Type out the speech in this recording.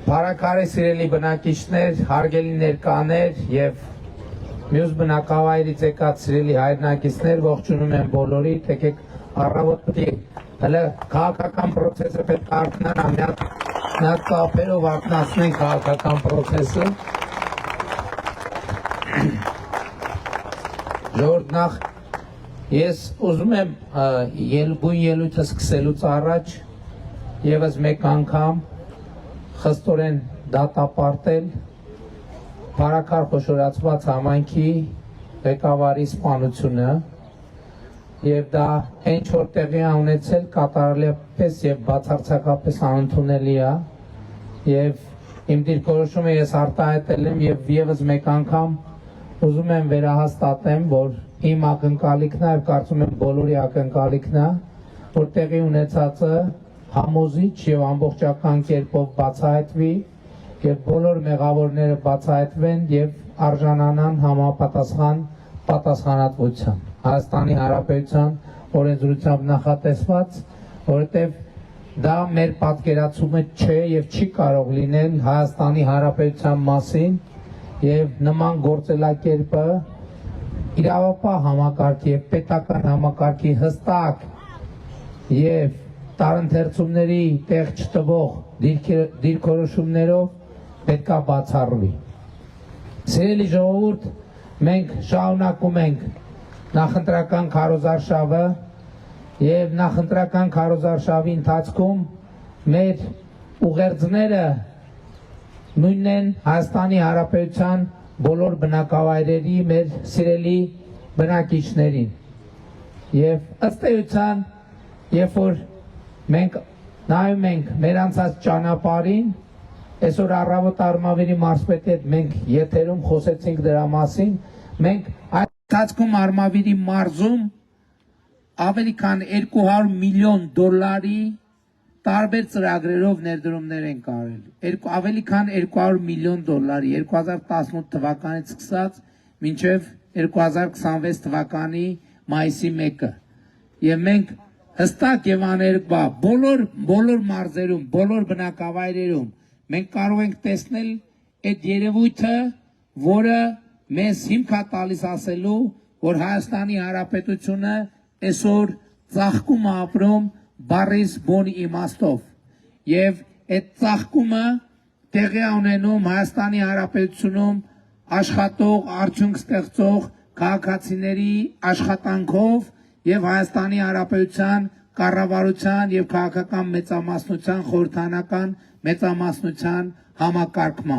Փառաքարե սիրելի բնակիչներ, հարգելի ներկաներ եւ մյուս բնակավայրից եկած սիրելի հայրենակիցներ, ողջունում եմ բոլորիդ, եկեք առավոտ պետք է հələ քաղաքական process-ը պետք է արթնանա, միած կապերով արթնացնենք քաղաքական process-ը։ Ժողովուրդ, նախ ես ուզում եմ գույն ելույթը սկսելուց առաջ եւս մեկ անգամ խստորեն դատապարտել Փառաքար խոշորացված համայնքի ղեկավարի սպանությունը եւ դա ինչ որ տեղի ունեցել կատարելապես եւ բացարձակապես անընդունելի է եւ իմ դիրքորոշումը ես արտահայտել եմ եւ եւս մեկ անգամ ուզում եմ վերահաստատեմ, որ իմ ակնկալիքն է, կարծում եմ բոլորի ակնկալիքն է, որ տեղի ունեցածը համոզիչ եւ ամբողջական կերպով բացահայտվի եւ բոլոր մեղավորները բացահայտվեն եւ արժանանան համապատասխան պատասխանատվության։ Հայաստանի Հանրապետության օրենսդրությամբ նախատեսված, որովհետեւ դա մեր պատկերացումը չէ եւ չի կարող լինել Հայաստանի Հանրապետության մասին եւ նման գործելակերպը իրավապահ համակարգի եւ պետական համակարգի հստակ եւ տարընթերցումների տեղ չտվող դիրքորոշումներով պետք է բացառվի։ Սիրելի ժողովուրդ, մենք շարունակում ենք նախընտրական քարոզարշավը եւ նախընտրական քարոզարշավի ընթացքում մեր ուղերձները նույնն են Հայաստանի Հանրապետության բոլոր բնակավայրերի մեր սիրելի բնակիչներին եւ ըստ էության երբ որ մենք նայում ենք մեր անցած ճանապարհին, այսօր առավոտ Արմավիրի մարզպետի հետ մենք եթերում խոսեցինք դրա մասին, մենք այդ ընթացքում Արմավիրի մարզում ավելի քան 200 միլիոն դոլարի տարբեր ծրագրերով ներդրումներ են կարել, ավելի քան 200 միլիոն դոլարի 2018 թվականից սկսած մինչև 2026 թվականի մայիսի 1-ը եւ մենք հստակ եւ աներկբա բոլոր մարզերում, բոլոր բնակավայրերում մենք կարող ենք տեսնել այդ երևույթը, որը մեզ հիմք է տալիս ասելու, որ Հայաստանի Հանրապետությունը այսօր ծաղկում է ապրում բառիս բուն իմաստով եւ այդ ծաղկումը տեղի է ունենում Հայաստանի Հանրապետությունում աշխատող, արդյունք ստեղծող քաղաքացիների աշխատանքով եւ Հայաստանի Հանրապետության կառավարության եւ քաղաքական մեծամասնության խորհրդանական մեծամասնության համակարգմամբ։